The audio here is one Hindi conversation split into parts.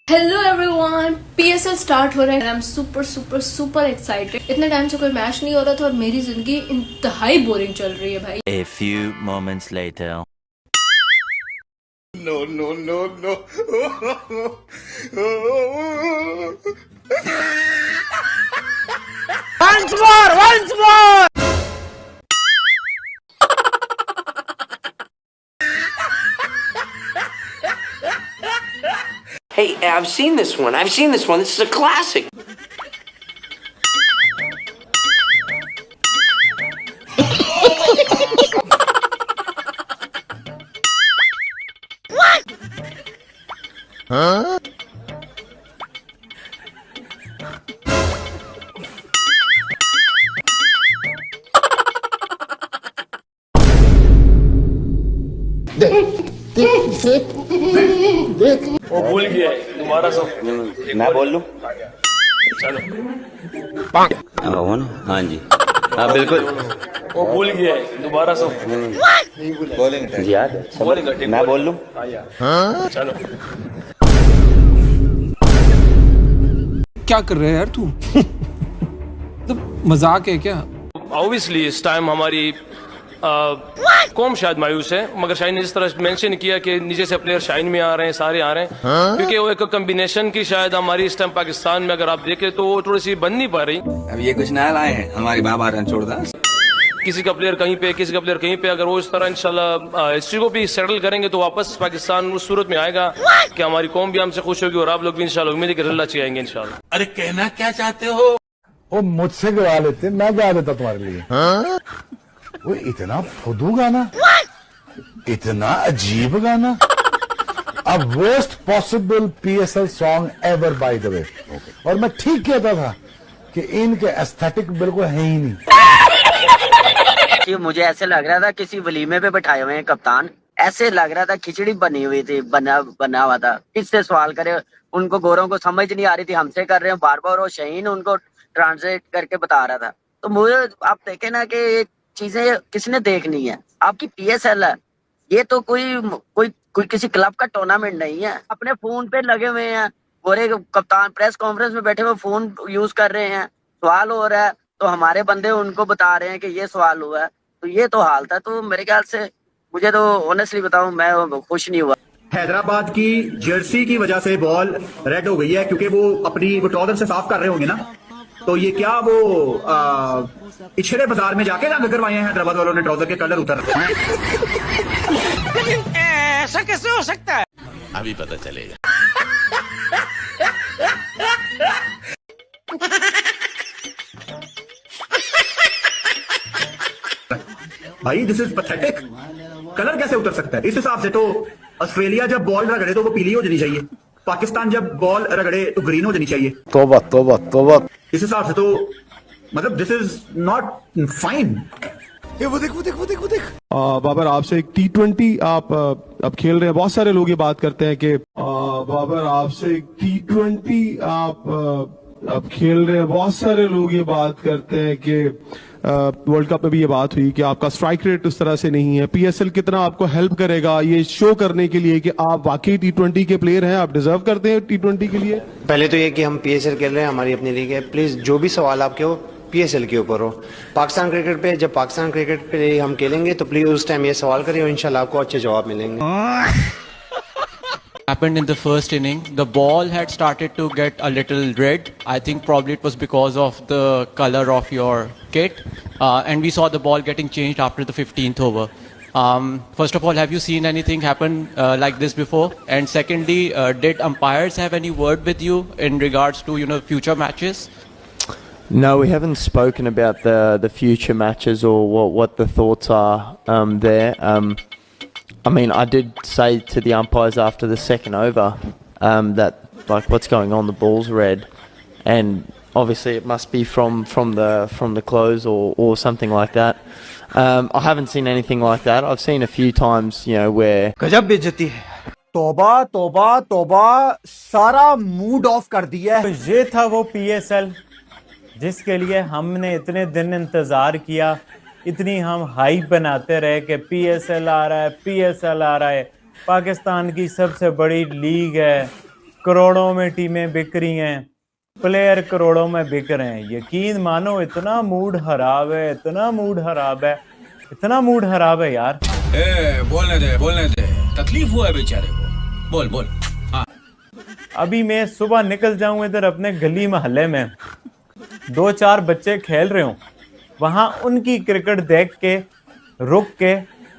हेलो एवरीवन, पीएसएल स्टार्ट हो रहा है। I am super super super excited. इतने टाइम से कोई मैच नहीं हो रहा था और मेरी जिंदगी इंतहाई बोरिंग चल रही है भाई। A few moments later. No, no, no, no. Once more! Hey, I've seen this one. This is a classic. वो भूल गया है दोबारा सब। मैं बोल लूं? चलो, हाँ जी, हाँ बिल्कुल। वो भूल गया है दोबारा सब। बोलेंगे जी याद है। बोलेगा ठीक। मैं बोल लूं? चलो, क्या कर रहे हैं यार तू? तो मजाक है क्या? ऑब्वियसली इस टाइम हमारी कौम शायद मायूस है, मगर शाइन ने जिस तरह मेंशन किया कि नीचे से प्लेयर शाइन में आ रहे हैं, सारे आ रहे हैं, क्योंकि वो एक कॉम्बिनेशन की शायद हमारी इस टाइम पाकिस्तान में अगर आप देखें तो वो थोड़ी सी बन नहीं पा रही। अब ये कुछ नया लाए हैं हमारी बाबा रणछोड़दा। किसी का प्लेयर कहीं पे, किसी का प्लेयर कहीं पे, अगर वो इस तरह इंशाल्लाह हिस्ट्री को भी सेटल करेंगे तो वापस पाकिस्तान उस सूरत में आएगा कि हमारी कौम भी हमसे खुश होगी और आप लोग भी इंशाल्लाह उम्मीद है कि रल्ला आएंगे इंशाल्लाह। अरे कहना क्या चाहते हो? वो मुझसे गवा लेते, मैं गा देता तुम्हारे लिए। वो इतना फुदू गाना, इतना अजीब गाना। अब worst possible PSL song ever by the way. और मैं ठीक कहता था कि इनके एस्थेटिक बिल्कुल है ही नहीं। कि मुझे ऐसे लग रहा था किसी वलीमे पे बैठाए हुए हैं कप्तान। ऐसे लग रहा था खिचड़ी बनी हुई थी, बना हुआ था। किससे सवाल करे, उनको गोरों को समझ नहीं आ रही थी, हमसे कर रहे हैं बार बार। और शहीन उनको ट्रांसलेट करके बता रहा था। तो मुझे आप देखे ना कि ये चीजें किसने देखनी है। आपकी पीएसएल है, ये तो कोई किसी क्लब का टूर्नामेंट नहीं है। अपने फोन पे लगे हुए हैं, गोरे कप्तान प्रेस कॉन्फ्रेंस में बैठे हुए फोन यूज कर रहे हैं, सवाल हो रहा है तो हमारे बंदे उनको बता रहे हैं कि ये सवाल हुआ है। तो ये तो हाल था। तो मेरे ख्याल से मुझे तो ऑनेस्टली बताऊं, मैं खुश नहीं हुआ। हैदराबाद की जर्सी की वजह से बॉल रेड हो गई है, क्योंकि वो अपनी ट्राउजर से साफ कर रहे होंगे ना। तो ये क्या वो पिछड़े बाजार में जाके रंग करवाए हैं हैदराबाद वालों ने, ट्राउजर के कलर उतर। ऐसा कैसे हो सकता है? अभी पता चलेगा। भाई दिस इज पैथेटिक। कलर कैसे उतर सकता है? इस हिसाब से तो ऑस्ट्रेलिया जब बॉल रगड़े तो वो पीली हो जानी चाहिए, पाकिस्तान जब बॉल रगड़े तो ग्रीन हो जानी चाहिए। तौबा तौबा तौबा। इस हिसाब से तो मतलब दिस इज नॉट फाइन। वो देख। बाबर, आपसे एक T20 आप अब खेल रहे हैं। बहुत सारे लोग ये बात करते हैं कि बाबर, आपसे एक T20 आप अब खेल रहे हैं। बहुत सारे लोग ये बात करते हैं कि वर्ल्ड कप में भी ये बात हुई कि आपका स्ट्राइक रेट उस तरह से नहीं है। पीएसएल कितना आपको हेल्प करेगा ये शो करने के लिए कि आप वाकई T20 के प्लेयर हैं, आप डिजर्व करते हैं T20 के लिए। पहले तो ये कि हम पीएसएल खेल रहे हैं, हमारी अपनी लीग है। प्लीज जो भी सवाल आपके हो पीएसएल के ऊपर हो। पाकिस्तान क्रिकेट पे, जब पाकिस्तान क्रिकेट पे हम खेलेंगे तो प्लीज उस टाइम ये सवाल करिए और इंशाल्लाह आपको अच्छे जवाब मिलेंगे। Happened in the first inning. The ball had started to get a little red. I think probably it was because of the color of your kit. And we saw the ball getting changed after the 15th over. First of all, have you seen anything happen like this before? And secondly, did umpires have any word with you in regards to, future matches? No, we haven't spoken about the future matches or what the thoughts are there. I mean, I did say to the umpires after the second over that, like, what's going on? The ball's red, and obviously it must be from the close or something like that. I haven't seen anything like that. I've seen a few times, where गजब बेइज्जती है। तौबा तौबा तौबा, सारा मूड ऑफ कर दिया है। तो ये था वो पीएसएल जिसके लिए हमने इतने दिन इंतजार किया, इतनी हम हाइप बनाते रहे कि पीएसएल आ रहा है, पीएसएल आ रहा है। पाकिस्तान की सबसे बड़ी लीग है, करोड़ों में टीमें बिक रही हैं, प्लेयर करोड़ों में बिक रहे हैं। यकीन मानो इतना मूड खराब है, इतना मूड खराब है, इतना मूड खराब है यार। बोलने दे तकलीफ हुआ है बेचारे को, बोल बोल। अभी मैं सुबह निकल जाऊं इधर अपने गली मोहल्ले में, 2-4 बच्चे खेल रहे हो, वहां उनकी क्रिकेट देख के रुक के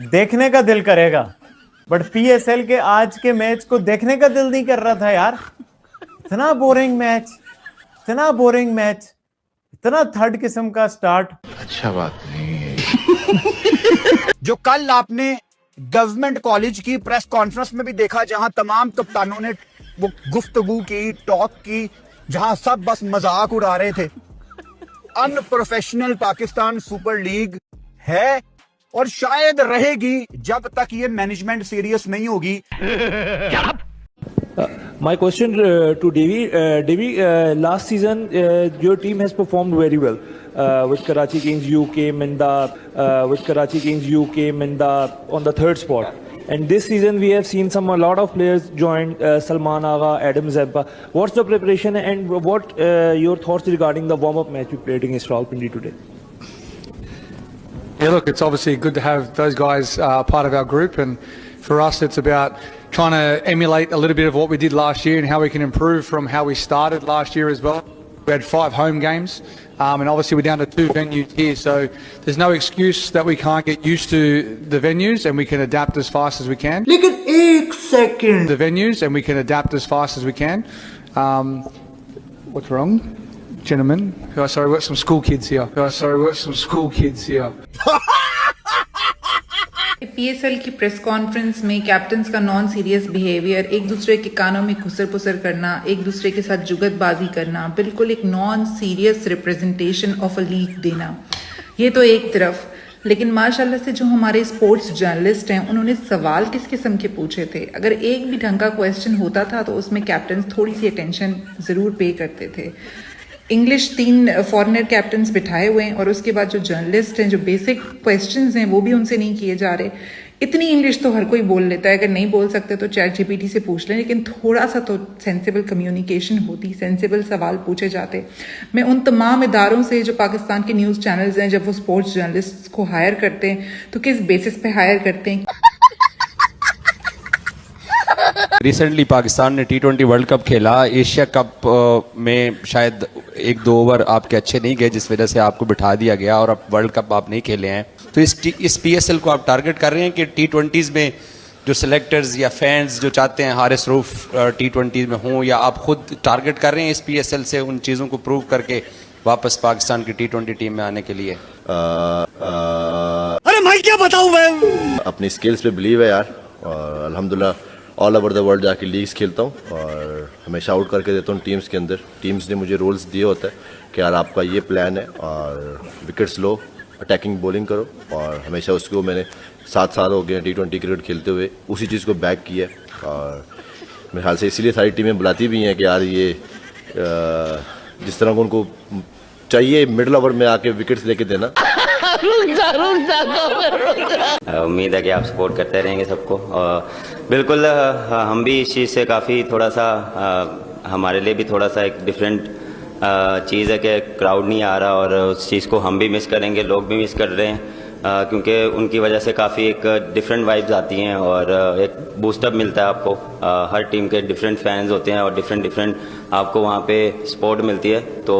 देखने का दिल करेगा, बट पीएसएल के आज के मैच को देखने का दिल नहीं कर रहा था यार। इतना बोरिंग मैच, इतना बोरिंग मैच, इतना थर्ड किस्म का स्टार्ट। अच्छा बात नहीं है। जो कल आपने गवर्नमेंट कॉलेज की प्रेस कॉन्फ्रेंस में भी देखा, जहां तमाम कप्तानों ने वो गुफ्तगू की, टॉक की, जहां सब बस मजाक उड़ा रहे थे। अनप्रोफेशनल पाकिस्तान सुपर लीग है और शायद रहेगी जब तक ये मैनेजमेंट सीरियस नहीं होगी। My question to Devi. Devi, last season your team has performed very well. With Karachi Kings, you came in the on the third spot. And this season we have seen a lot of players join Salman Agha, Adam Zampa. What's the preparation and what your thoughts regarding the warm-up match we played against Rawalpindi today? Yeah, look, it's obviously good to have those guys part of our group, and for us it's about trying to emulate a little bit of what we did last year and how we can improve from how we started last year as well. We had 5 home games, and obviously we're down to 2 venues here, so there's no excuse that we can't get used to the venues, and we can adapt as fast as we can. लेकिन एक second, The venues, and we can adapt as fast as we can. What's wrong, gentlemen? Oh, sorry, we've got some school kids here. PSL की प्रेस कॉन्फ्रेंस में कैप्टन्स का नॉन सीरियस बिहेवियर, एक दूसरे के कानों में घुसर पुसर करना, एक दूसरे के साथ जुगतबाजी करना, बिल्कुल एक non serious representation of a league देना, ये तो एक तरफ। लेकिन माशाल्लाह से जो हमारे स्पोर्ट्स जर्नलिस्ट हैं, उन्होंने सवाल किस किस्म के पूछे थे। अगर एक भी ढंग का क्वेश्चन होता था तो उसमें कैप्टन्स थोड़ी सी अटेंशन ज़रूर पे करते थे। इंग्लिश 3 फॉरेनर कैप्टन्स बिठाए हुए हैं और उसके बाद जो जर्नलिस्ट हैं, जो बेसिक क्वेश्चंस हैं वो भी उनसे नहीं किए जा रहे। इतनी इंग्लिश तो हर कोई बोल लेता है, अगर नहीं बोल सकते तो चैट जीपीटी से पूछ लें, लेकिन थोड़ा सा तो सेंसिबल कम्युनिकेशन होती, सेंसिबल सवाल पूछे जाते। मैं उन तमाम इदारों से जो पाकिस्तान के न्यूज़ चैनल्स हैं, जब वो स्पोर्ट्स जर्नलिस्ट को हायर करते हैं तो किस बेसिस पे हायर करते हैं। रिसेंटली पाकिस्तान ने T20 वर्ल्ड कप खेला, एशिया कप में शायद 1-2 ओवर आपके अच्छे नहीं गए जिस वजह से आपको बिठा दिया गया और अब वर्ल्ड कप आप नहीं खेले हैं। तो इस पीएसएल को आप टारगेट कर रहे हैं कि T20s में जो सिलेक्टर्स या फैंस जो चाहते हैं हारिस रऊफ T20 में हों, या आप खुद टारगेट कर रहे हैं इस पीएसएल से उन चीज़ों को प्रूव करके वापस पाकिस्तान की T20 टीम में आने के लिए? अरे भाई क्या बताऊं मैं, अपनी स्किल्स पे बिलीव है यार, और अल्हम्दुलिल्लाह ऑल ओवर द वर्ल्ड जाके लीग्स खेलता हूँ और हमेशा आउट करके देता हूँ टीम्स के अंदर। टीम्स ने मुझे रोल्स दिए होता है कि यार आपका ये प्लान है और विकेट्स लो, अटैकिंग बॉलिंग करो, और हमेशा उसको मैंने 7 साल हो गए T20 क्रिकेट खेलते हुए उसी चीज़ को बैक किया है। और मेरे ख्याल से इसीलिए सारी टीमें बुलाती भी हैं कि यार ये जिस तरह को उनको चाहिए मिडिल ओवर में आके विकेट्स लेके देना। उम्मीद है कि आप सपोर्ट करते रहेंगे सबको। बिल्कुल हम भी इस चीज़ से काफ़ी थोड़ा सा हमारे लिए भी थोड़ा सा एक डिफरेंट चीज़ है कि क्राउड नहीं आ रहा, और उस चीज़ को हम भी मिस करेंगे, लोग भी मिस कर रहे हैं, क्योंकि उनकी वजह से काफ़ी एक डिफरेंट वाइब्स आती हैं और एक बूस्टअप मिलता है आपको। हर टीम के डिफरेंट फैंस होते हैं और डिफरेंट आपको वहाँ पे सपोर्ट मिलती है। तो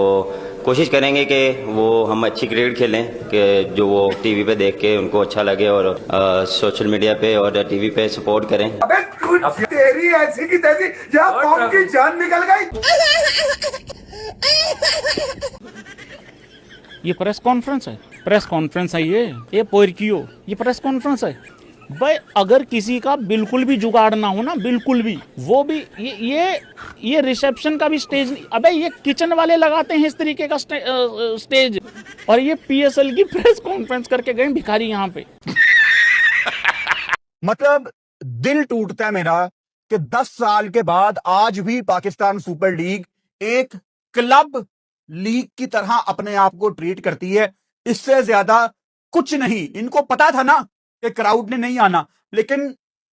कोशिश करेंगे कि वो हम अच्छी क्रिकेट खेलें कि जो वो टीवी पे देख के उनको अच्छा लगे, और सोशल मीडिया पे और टीवी पे सपोर्ट करें। अबे तेरी ऐसी की तैसी यहाँ कौन की जान निकल गई। ये प्रेस कॉन्फ्रेंस है ये पोरकियो, ये प्रेस कॉन्फ्रेंस है भाई। अगर किसी का बिल्कुल भी जुगाड़ ना हो ना, बिल्कुल भी, वो भी ये रिसेप्शन का भी स्टेज नहीं, अबे ये किचन वाले लगाते हैं इस तरीके का स्टेज, और ये पीएसएल की प्रेस कॉन्फ्रेंस करके गए भिखारी यहाँ पे। मतलब दिल टूटता है मेरा कि 10 साल के बाद आज भी पाकिस्तान सुपर लीग एक क्लब लीग की तरह अपने आप को ट्रीट करती है। इससे ज्यादा कुछ नहीं। इनको पता था ना कि क्राउड ने नहीं आना, लेकिन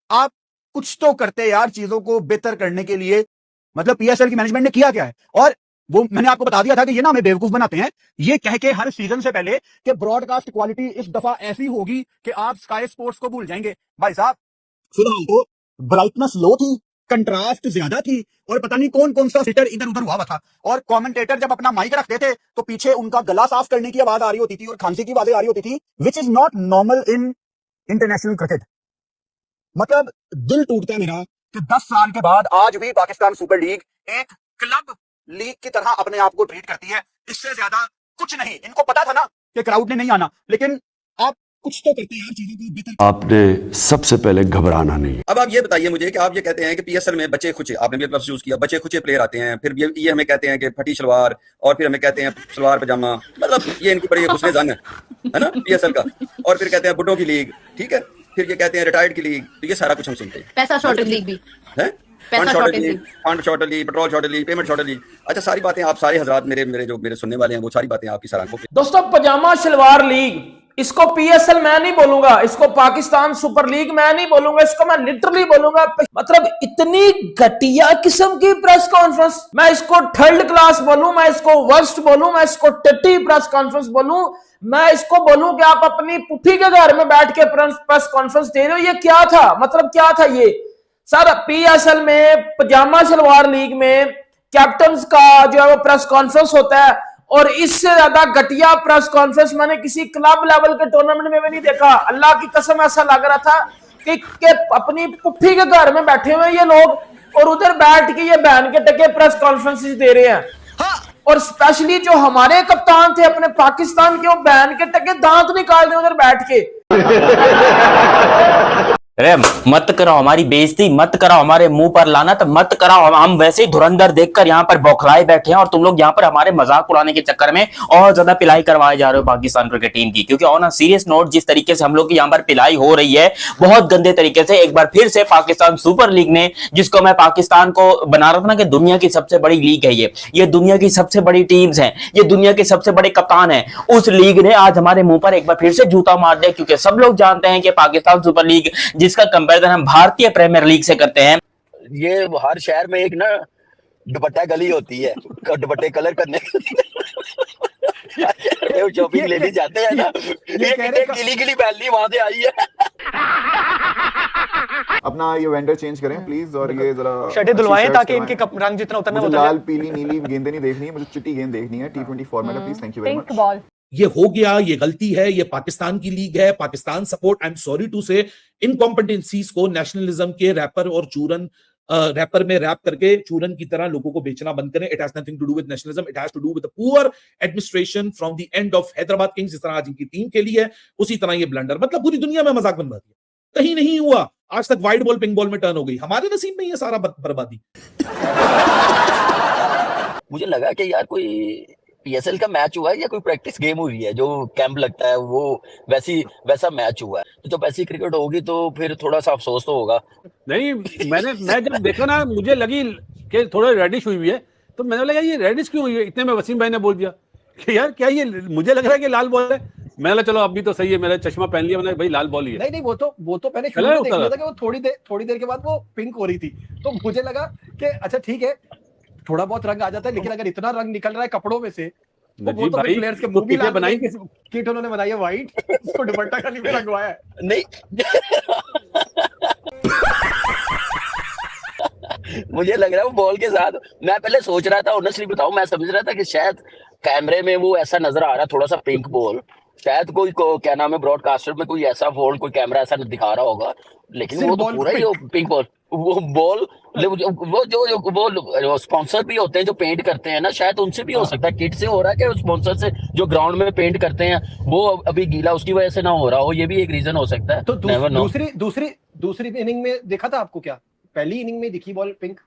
आप कुछ तो करते यार चीजों को बेहतर करने के लिए। मतलब पीएसएल की मैनेजमेंट ने किया क्या है। और वो मैंने आपको बता दिया था कि ये ना हमें बेवकूफ बनाते हैं, ये कह के हर सीजन से पहले कि ब्रॉडकास्ट क्वालिटी इस दफा ऐसी होगी कि आप स्काई स्पोर्ट्स को भूल जाएंगे। भाई साहब फिलहाल तो ब्राइटनेस लो थी, कंट्रास्ट ज्यादा थी, और पता नहीं कौन कौन सा सिटर इधर उधर हुआ था, और कमेंटेटर जब अपना माइक रखते थे तो पीछे उनका गला साफ करने की आवाज आ रही होती थी और खांसी की आवाजें आ रही होती थी, which is not normal in international cricket. मतलब दिल टूटता है मेरा कि 10 साल के बाद आज भी पाकिस्तान सुपर लीग एक क्लब लीग की तरह अपने आप को ट्रीट करती है। इससे ज्यादा कुछ नहीं। इनको पता था ना कि क्राउड ने नहीं आना, लेकिन आप कुछ तो करते हैं चीजों को बेहतर। आपने सबसे पहले घबराना नहीं। अब आप ये बताइए मुझे कि आप ये कहते हैं कि पीएसएल में बच्चे खुचे, आपने भी लफ्ज़ यूज किया, बच्चे खुचे प्लेयर आते हैं, फिर ये हमें कहते हैं कि फटी शलवार, और फिर हमें कहते हैं सलवार पजामा, मतलब ये इनकी बड़ी हुस्न ज़न है ना पीएसएल का। और फिर कहते हैं बुड्ढों की लीग, ठीक है, फिर ये कहते हैं रिटायर्ड की लीग, तो ये सारा कुछ हम सुनते हैं। पैसा शॉर्टेज लीग भी है, fund shortage league, petrol shortage league, payment shortage league. अच्छा, सारी बातें आप सारे हजरात मेरे सुनने वाले हैं, वो सारी बातें आपकी सारा आंखों पे। दोस्तों, पजामा शलवार लीग, इसको पीएसएल मैं नहीं बोलूंगा, इसको पाकिस्तान सुपर लीग मैं नहीं बोलूंगा, इसको मैं लिटरली बोलूंगा। मतलब इतनी घटिया किस्म की प्रेस कॉन्फ्रेंस, मैं इसको थर्ड क्लास बोलूं, मैं इसको वर्स्ट बोलूं, मैं इसको टट्टी प्रेस कॉन्फ्रेंस बोलूं, मैं इसको बोलूं कि आप अपनी पुट्ठी के घर में बैठ के प्रेस कॉन्फ्रेंस दे रहे हो। ये क्या था, मतलब क्या था ये सर? पीएसएल में पजामा शलवार लीग में कैप्टन का जो है वो प्रेस कॉन्फ्रेंस होता है, और इससे ज्यादा घटिया प्रेस कॉन्फ्रेंस मैंने किसी क्लब लेवल के टूर्नामेंट में भी नहीं देखा। अल्लाह की कसम, ऐसा लग रहा था कि अपनी पुट्ठी के घर में बैठे हुए ये लोग, और उधर बैठ के ये बहन के टके प्रेस कॉन्फ्रेंसेस दे रहे हैं। और स्पेशली जो हमारे कप्तान थे अपने पाकिस्तान के, वो बहन के टके दांत निकाल रहे उधर बैठ के। अरे मत कराओ हमारी बेइज्जती, मत कराओ हमारे मुंह पर लानत, मत कराओ। हम वैसे ही धुरंधर देखकर यहाँ पर बौखलाए बैठे हैं, और तुम लोग यहाँ पर हमारे मजाक उड़ाने के चक्कर में और ज्यादा पिलाई करवाए जा रहे हो पाकिस्तान क्रिकेट टीम की। क्योंकि ऑन अ सीरियस नोट, जिस तरीके से हम लोग की यहाँ पर पिलाई हो रही है बहुत गंदे तरीके से, एक बार फिर से पाकिस्तान सुपर लीग ने, जिसको मैं पाकिस्तान को बना रहा था ना कि दुनिया की सबसे बड़ी लीग है ये दुनिया की सबसे बड़ी टीम्स हैं, ये दुनिया के सबसे बड़े कप्तान हैं, उस लीग ने आज हमारे मुंह पर एक बार फिर से जूता मार दिया। क्योंकि सब लोग जानते हैं कि पाकिस्तान सुपर लीग, जिसका कंपैरिजन हम भारतीय प्रीमियर लीग से करते हैं, ये हर शहर में एक ना दुपट्टा गली होती है, दुपट्टे कलर करने शॉपिंग लेने जाते हैं ना, गिली गिली बैली वहां से आई है। अपना ये वेंडर चेंज करें प्लीज, और ये जरा शर्टें धुलवाएं ताकि इनके रंग जितना उतरना मुझे लाल पीली नीली गेंदें नहीं देखनी है, मुझे चिट्टी गेंद देखनी है। T20 फॉर्मेट है please, thank you very much. ये हो गया, ये गलती है, ये पाकिस्तान की लीग है, Pakistan support, I am sorry to say, incompetencies को नेशनलिज्म के रैपर और चूरन रैपर में रैप करके चूरन की तरह लोगों को बेचना बंद करें। It has nothing to do with nationalism, it has to do with the poor administration from the end of Hyderabad kings. जिस तरह आज इनकी टीम के लिए है, उसी तरह ये ब्लंडर, मतलब पूरी दुनिया में मजाक बनवा दिया, कहीं नहीं हुआ आज तक। वाइड बॉल पिंक बॉल में टर्न हो गई, हमारे नसीब में ये सारा बर्बादी। मुझे लगा कि यार कोई पीएसएल का मैच हुआ है या कोई प्रैक्टिस गेम हुई है, जो कैंप लगता है वो वैसा मैच हुआ है। तो जब ऐसी क्रिकेट होगी तो फिर थोड़ा सा अफसोस तो होगा। नहीं, मैं जब देखा ना, मुझे लगी कि थोड़ा रेडिश हुई है, तो मैंने लगा ये रेडिश क्यों हुई है। इतने में वसीम भाई ने बोल दिया कि यार क्या ये, मुझे लग रहा है कि लाल बॉल है। मैंने चलो अभी तो सही है, मेरा चश्मा पहन लिया, मैंने भाई लाल बॉल ही है। नहीं, वो तो मैंने शुरू में देख लिया था कि वो थोड़ी देर के बाद वो पिंक हो रही थी, तो मुझे लगा कि अच्छा ठीक है, थोड़ा बहुत रंग आ जाता है, लेकिन अगर इतना रंग निकल रहा है कपड़ों में से, वो तो प्लेयर्स के मुंह भी बनाई, किट उन्होंने बनाई है व्हाइट, उसको दुपट्टा खाली में रंगवाया है। नहीं मुझे लग रहा है वो बॉल के साथ, मैं पहले सोच रहा था, ऑनेस्टली बताऊं, मैं समझ रहा था कि शायद कैमरे में वो ऐसा नजर आ रहा थोड़ा सा पिंक बॉल, शायद कोई क्या नाम है ब्रॉडकास्टर में कोई ऐसा फोल्ड, कोई कैमरा ऐसा दिखा रहा होगा, लेकिन वो तो पूरा ही पिंक बॉल, वो बॉल वो जो स्पॉन्सर भी होते हैं जो पेंट करते हैं ना, शायद उनसे भी हो सकता है, किट से हो रहा है कि स्पॉन्सर से जो ग्राउंड में पेंट करते हैं वो अभी गीला उसकी वजह से ना हो रहा हो, ये भी एक रीजन हो सकता है। तो दूसरी इनिंग में देखा था आपको, क्या पहली इनिंग में दिखी बॉल पिंक?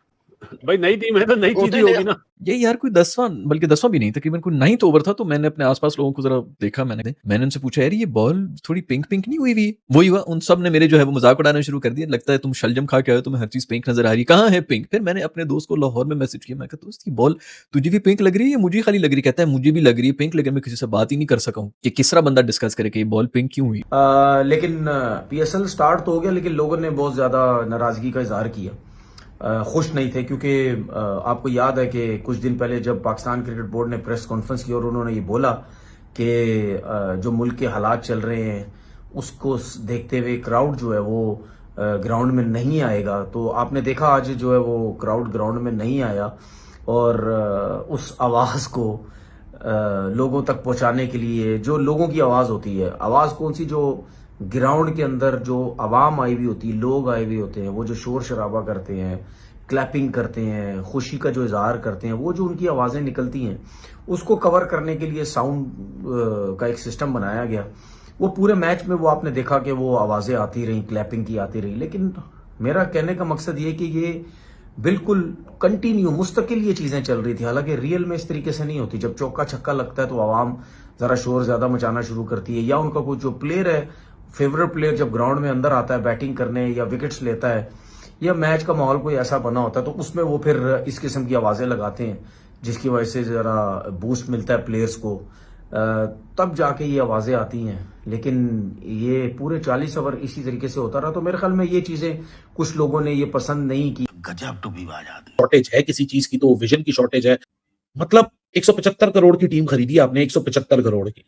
भाई नई टीम है तो नई चीज ही होगी ना। ये यार कोई 10वां भी नहीं, तकरीबन कोई 9th ओवर था, तो मैंने अपने आसपास लोगों को जरा देखा, मैंने उनसे पूछा यार ये बॉल थोड़ी पिंक नहीं हुई हुई? वही हुआ, उन सब ने मेरे जो है वो मजाक उड़ाना शुरू कर दिया, लगता है तुम शलजम खा के आए हो, तुम्हें हर चीज पिंक नजर आ रही है, कहाँ है पिंक? फिर मैंने अपने दोस्त को लाहौर में मैसेज किया, मैं कहा दोस्त ये बॉल तुझे भी पिंक लग रही है या मुझे खाली लग रही? कहता है मुझे भी लग रही है पिंक, लेकिन मैं किसी से बात ही नहीं कर सका हूँ कि किस तरह बंदा डिस्कस करे कि बॉल पिंक क्यों हुई। लेकिन पीएसएल स्टार्ट तो हो गया, लेकिन लोगों ने बहुत ज्यादा नाराजगी का इजहार किया खुश नहीं थे, क्योंकि आपको याद है कि कुछ दिन पहले जब पाकिस्तान क्रिकेट बोर्ड ने प्रेस कॉन्फ्रेंस की और उन्होंने ये बोला कि जो मुल्क के हालात चल रहे हैं उसको देखते हुए क्राउड जो है वो ग्राउंड में नहीं आएगा, तो आपने देखा आज जो है वो क्राउड ग्राउंड में नहीं आया और उस आवाज़ को लोगों तक पहुंचाने के लिए, जो लोगों की आवाज़ होती है, आवाज़ कौन सी, जो ग्राउंड के अंदर जो आवाम आई हुई होती है, लोग आए हुए होते हैं, वो जो शोर शराबा करते हैं, क्लैपिंग करते हैं, खुशी का जो इजहार करते हैं, वो जो उनकी आवाज़ें निकलती हैं उसको कवर करने के लिए साउंड का एक सिस्टम बनाया गया। वो पूरे मैच में वो आपने देखा कि वो आवाज़ें आती रहीं, क्लैपिंग की आती रही, लेकिन मेरा कहने का मकसद ये कि ये बिल्कुल कंटिन्यू मुस्तकिल ये चीज़ें चल रही थी। हालांकि रियल में इस तरीके से नहीं होती। जब चौका छक्का लगता है तो आवाम ज़रा शोर ज़्यादा मचाना शुरू करती है, या उनका कोई जो प्लेयर है, फेवरेट प्लेयर जब ग्राउंड में अंदर आता है बैटिंग करने या विकेट्स लेता है, या मैच का माहौल कोई ऐसा बना होता है तो उसमें वो फिर इस किस्म की आवाज़ें लगाते हैं जिसकी वजह से ज़रा बूस्ट मिलता है प्लेयर्स को, तब जाके ये आवाज़ें आती हैं। लेकिन ये पूरे 40 ओवर इसी तरीके से होता रहा, तो मेरे ख्याल में ये चीज़ें कुछ लोगों ने ये पसंद नहीं की। गजब टू बी शॉर्टेज है किसी चीज की, तो विजन की शॉर्टेज है। मतलब 175 करोड़ की टीम खरीदी आपने, 175 करोड़ की,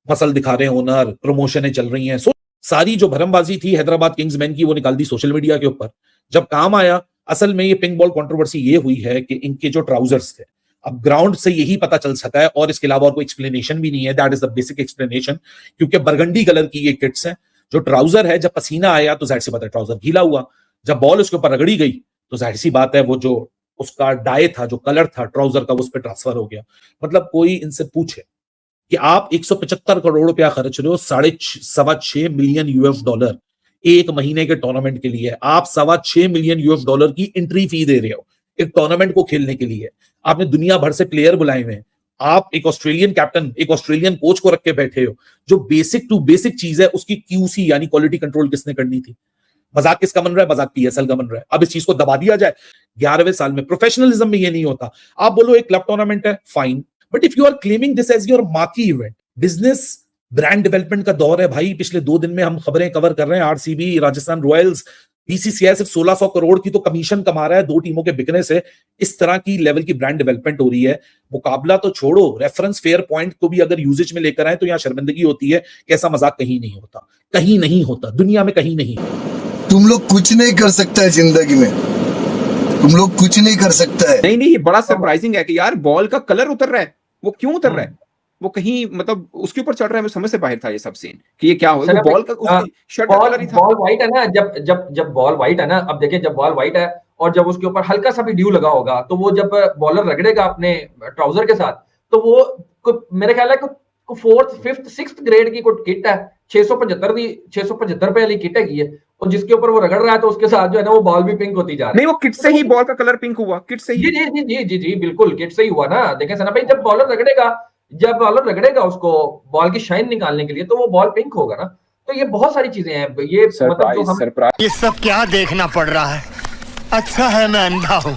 मसल दिखा रहे हैं ओनर, प्रमोशनें चल रही हैं, सारी जो भरमबाजी थी हैदराबाद किंग्समैन की वो निकाल दी सोशल मीडिया के ऊपर। जब काम आया, असल में ये पिंक बॉल कंट्रोवर्सी ये हुई है कि इनके जो ट्राउजर्स थे, अब ग्राउंड से यही पता चल सका है और इसके अलावा और कोई एक्सप्लेनेशन भी नहीं है। That is the basic explanation, क्योंकि बरगंडी कलर की ये किट्स हैं। जो ट्राउजर है, जब पसीना आया तो जाहिर सी बात है ट्राउजर गीला हुआ, जब बॉल उसके ऊपर रगड़ी गई तो जाहिर सी बात है वो जो उसका डाई था, जो कलर था ट्राउजर का, वो उस पर ट्रांसफर हो गया। मतलब कोई इनसे पूछे कि आप 175 करोड़ रुपया खर्च रहे हो, 6.25 मिलियन $US एक महीने के टूर्नामेंट के लिए, आप 6.25 मिलियन $US की एंट्री फी दे रहे हो एक टूर्नामेंट को खेलने के लिए। आपने दुनिया भर से प्लेयर बुलाए हुए हैं, आप एक ऑस्ट्रेलियन कैप्टन, एक ऑस्ट्रेलियन कोच को रख के बैठे हो। जो बेसिक टू बेसिक चीज है उसकी QC यानी क्वालिटी कंट्रोल किसने करनी थी? मजाक किसका बन रहा है? मजाक PSL का बन रहा है। अब इस चीज को दबा दिया जाए। 11वें साल में प्रोफेशनलिज्म में ये नहीं होता। आप बोलो एक क्लब टूर्नामेंट है, fine, but if you are claiming this as your marquee event, business brand development का दौर है भाई। पिछले 2 दिन में हम खबरें कवर कर रहे हैं, RCB, राजस्थान रॉयल्स, BCCI सिर्फ 1600 करोड़ की तो कमीशन कमा रहा है 2 टीमों के बिकने से। इस तरह की लेवल की ब्रांड डेवलपमेंट हो रही है। मुकाबला तो छोड़ो, रेफरेंस फेयर पॉइंट को भी अगर यूजेज में लेकर आए तो यहाँ शर्मिंदगी होती है कि ऐसा मजाक कहीं नहीं होता, कहीं नहीं होता, दुनिया में कहीं नहीं। तुम लोग कुछ नहीं कर सकता है जिंदगी में, तुम लोग कुछ नहीं कर सकता है। नहीं, ये बड़ा सरप्राइजिंग है कि यार बॉल का कलर उतर रहा है। वो क्यों उतर रहा है? वो कहीं मतलब उसके ऊपर चढ़ रहा है। मैं समझ से बाहर था ये सब सीन कि ये क्या हो। वो बॉल का उसकी शर्ट का कलर ही था। बॉल व्हाइट है ना, जब बॉल व्हाइट है ना, अब देखिए जब बॉल व्हाइट है और जब उसके ऊपर हल्का सा भी ड्यू लगा होगा तो वो जब बॉलर रगड़ेगा अपने ट्राउजर के साथ तो वो मेरे ख्याल है 4th, 5th, 6th ग्रेड की कोई किट है, 675 रुपए वाली किट है, और जिसके ऊपर वो रगड़ रहा है तो उसके साथ जो है ना वो बॉल भी पिंक होती जा रही है। नहीं, वो किट से ही बॉल का कलर पिंक हुआ, किट से ही। जी बिल्कुल किट से ही हुआ ना। देखें सना भाई, जब बॉलर रगड़ेगा उसको बॉल की शाइन निकालने के लिए तो वो बॉल पिंक होगा ना। तो ये बहुत सारी चीजें हैं। ये मतलब जो हम ये सब क्या देखना पड़ रहा है? अच्छा है मैं अंधा हूँ।